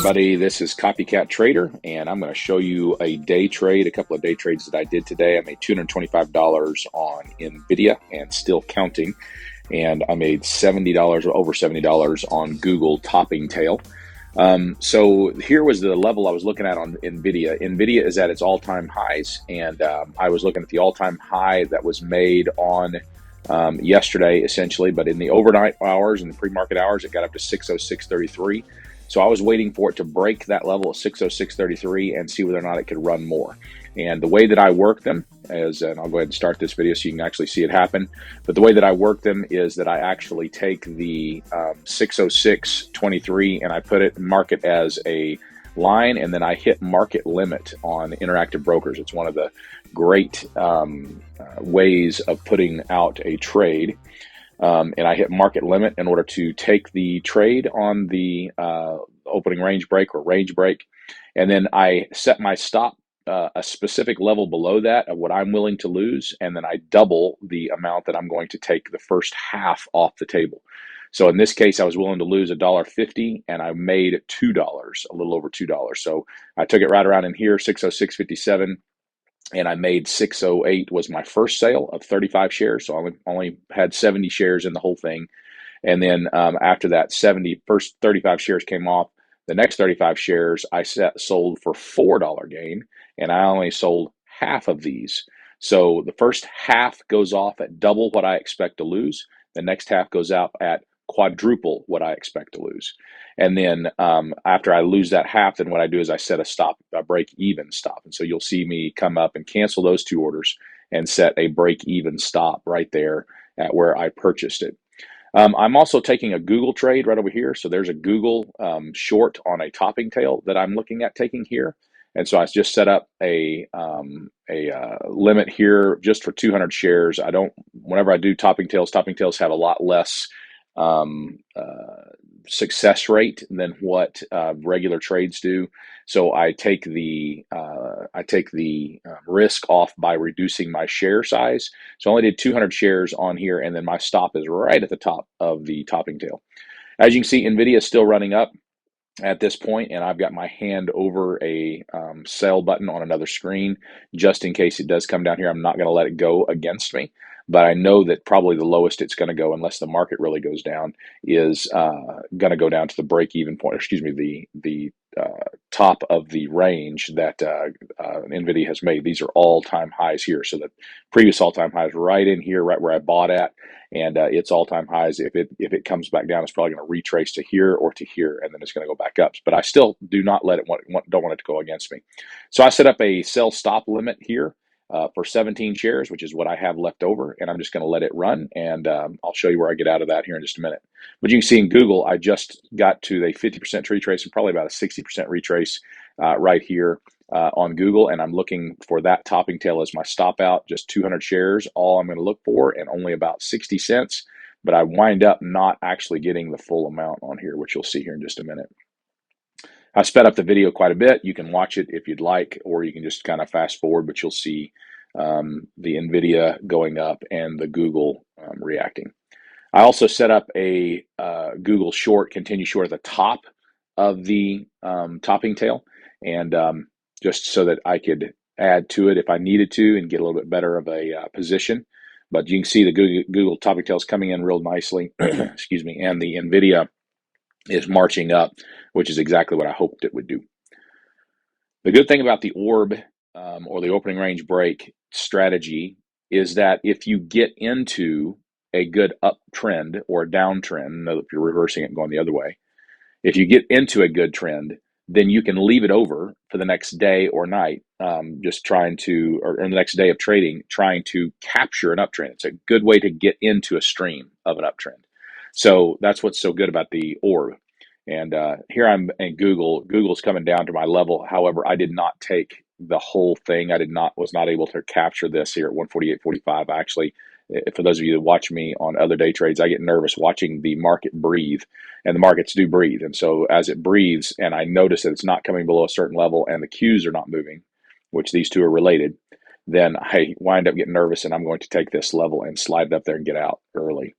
everybody, this is Copycat Trader, and I'm going to show you a day trade, a couple of day trades that I did today. I made $225 on NVDA and still counting, and I made $70 or over $70 on Google topping tail. So here was the level I was looking at on NVDA. NVIDIA is at its all-time highs, and I was looking at the all-time high that was made on yesterday, essentially, but in the overnight hours and the pre-market hours, it got up to 606.33. So I was waiting for it to break that level of 606.33 and see whether or not it could run more. And the way that I work them is, and I'll go ahead and start this video so you can actually see it happen, but the way that I work them is that I actually take the 606.23 and I put it, mark it as a line, and then I hit market limit on Interactive Brokers. It's one of the great ways of putting out a trade. And I hit market limit in order to take the trade on the opening range break or range break. And then I set my stop a specific level below that of what I'm willing to lose. And then I double the amount that I'm going to take the first half off the table. So in this case, I was willing to lose $1.50 and I made $2, a little over $2. So I took it right around in here, 606.57. And I made 608 was my first sale of 35 shares. So I only had 70 shares in the whole thing. And then after that, first 35 shares came off. The next 35 shares I sold for $4 gain, and I only sold half of these. So the first half goes off at double what I expect to lose. The next half goes out at quadruple what I expect to lose. And then after I lose that half, then what I do is I set a break-even stop. And so you'll see me come up and cancel those two orders and set a break-even stop right there at where I purchased it. I'm also taking a Google trade right over here. So there's a Google short on a topping tail that I'm looking at taking here. And so I just set up a limit here just for 200 shares. Whenever I do topping tails have a lot less success rate than what regular trades do. So I take the risk off by reducing my share size. So I only did 200 shares on here, and then my stop is right at the top of the topping tail. As you can see, NVIDIA is still running up at this point, and I've got my hand over a sell button on another screen just in case it does come down here. I'm not going to let it go against me, but I know that probably the lowest it's going to go, unless the market really goes down, is going to go down to the break-even point. Excuse me, the top of the range that NVIDIA has made. These are all-time highs here. So the previous all-time highs right in here, right where I bought at, and it's all-time highs. If it comes back down, it's probably going to retrace to here or to here, and then it's going to go back up. But I still do not don't want it to go against me. So I set up a sell stop limit here for 17 shares, which is what I have left over, and I'm just going to let it run, and I'll show you where I get out of that here in just a minute. But you can see in Google, I just got to a 50% retrace and probably about a 60% retrace right here on Google, and I'm looking for that topping tail as my stop out, just 200 shares, all I'm going to look for, and only about 60 cents, but I wind up not actually getting the full amount on here, which you'll see here in just a minute. I sped up the video quite a bit. You can watch it if you'd like, or you can just kind of fast forward, but you'll see the NVIDIA going up and the Google reacting. I also set up a Google short, continue short at the top of the topping tail, and just so that I could add to it if I needed to and get a little bit better of a position. But you can see the Google topping tail is coming in real nicely, excuse me, and the NVIDIA is marching up, which is exactly what I hoped it would do. The good thing about the orb or the opening range break strategy is that if you get into a good uptrend or a downtrend, if you're reversing it and going the other way, if you get into a good trend, then you can leave it over for the next day or night, just trying to, or the next day of trading, trying to capture an uptrend. It's a good way to get into a stream of an uptrend. So that's what's so good about the orb. And here I'm in Google. Google's coming down to my level. However, I did not take the whole thing. Was not able to capture this here at 148.45. I actually, for those of you that watch me on other day trades, I get nervous watching the market breathe, and the markets do breathe. And so as it breathes, and I notice that it's not coming below a certain level, and the Qs are not moving, which these two are related, then I wind up getting nervous, and I'm going to take this level and slide it up there and get out early.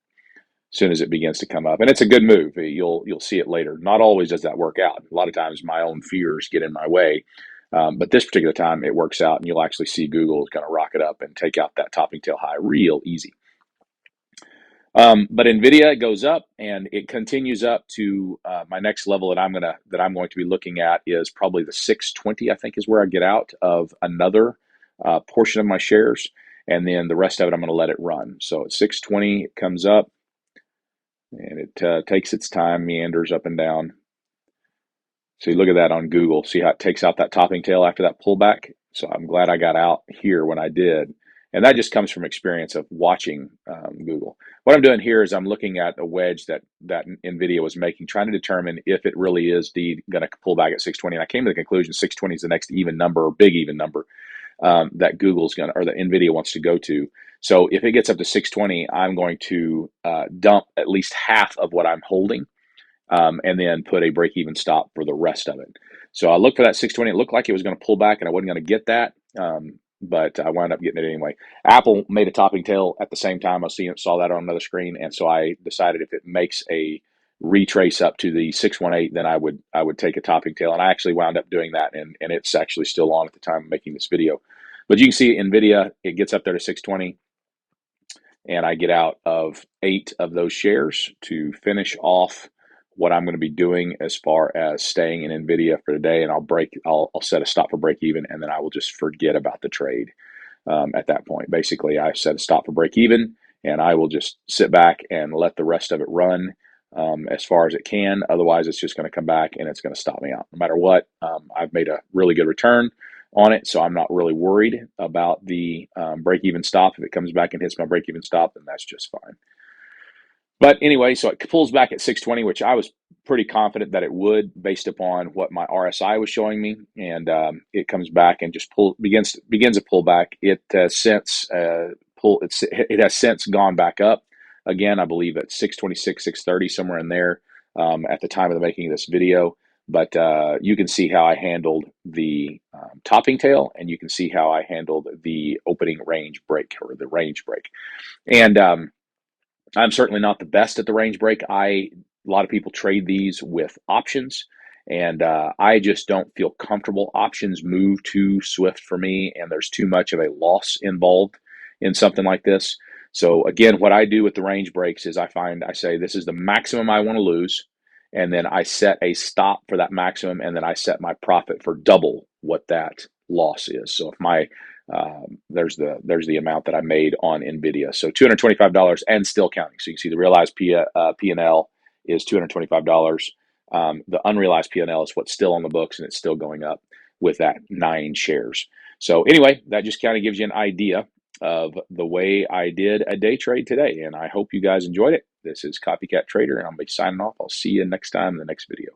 soon as it begins to come up. And it's a good move. You'll see it later. Not always does that work out. A lot of times my own fears get in my way. But this particular time it works out, and you'll actually see Google is going to rocket up and take out that topping tail high real easy. But NVIDIA goes up and it continues up to my next level that I'm going to be looking at is probably the 620. I think is where I get out of another portion of my shares, and then the rest of it I'm going to let it run. So at 620 it comes up, and it takes its time, meanders up and down. So you look at that on Google, see how it takes out that topping tail after that pullback. So I'm glad I got out here when I did. And that just comes from experience of watching Google. What I'm doing here is I'm looking at a wedge that NVIDIA was making, trying to determine if it really is going to pull back at 620. And I came to the conclusion 620 is the next even number, or big even number, that Google's going to, or that NVIDIA wants to go to. So if it gets up to 620, I'm going to dump at least half of what I'm holding, and then put a break-even stop for the rest of it. So I looked for that 620. It looked like it was going to pull back, and I wasn't going to get that, but I wound up getting it anyway. Apple made a topping tail at the same time. I saw that on another screen, and so I decided if it makes a retrace up to the 618, then I would take a topping tail, and I actually wound up doing that, and it's actually still on at the time of making this video. But you can see NVIDIA, it gets up there to 620. And I get out of 8 of those shares to finish off what I'm going to be doing as far as staying in NVIDIA for today. And I'll set a stop for break even, and then I will just forget about the trade at that point. Basically, I set a stop for break even, and I will just sit back and let the rest of it run as far as it can. Otherwise, it's just going to come back and it's going to stop me out. No matter what, I've made a really good return on it, so I'm not really worried about the break-even stop. If it comes back and hits my break-even stop, then that's just fine. But anyway, so it pulls back at 620, which I was pretty confident that it would, based upon what my RSI was showing me. And it comes back and just begins a pullback. It has since gone back up again. I believe at 626, 630, somewhere in there at the time of the making of this video. But you can see how I handled the topping tail, and you can see how I handled the opening range break, or the range break. And I'm certainly not the best at the range break. A lot of people trade these with options, and I just don't feel comfortable. Options move too swift for me, and there's too much of a loss involved in something like this. So again, what I do with the range breaks is I say this is the maximum I want to lose, and then I set a stop for that maximum, and then I set my profit for double what that loss is. So if my there's the amount that I made on NVIDIA. So $225 and still counting. So you can see the realized P&L is $225. The unrealized P&L is what's still on the books, and it's still going up with that 9 shares. So anyway, that just kind of gives you an idea of the way I did a day trade today. And I hope you guys enjoyed it. This is Copycat Trader, and I'll be signing off. I'll see you next time in the next video.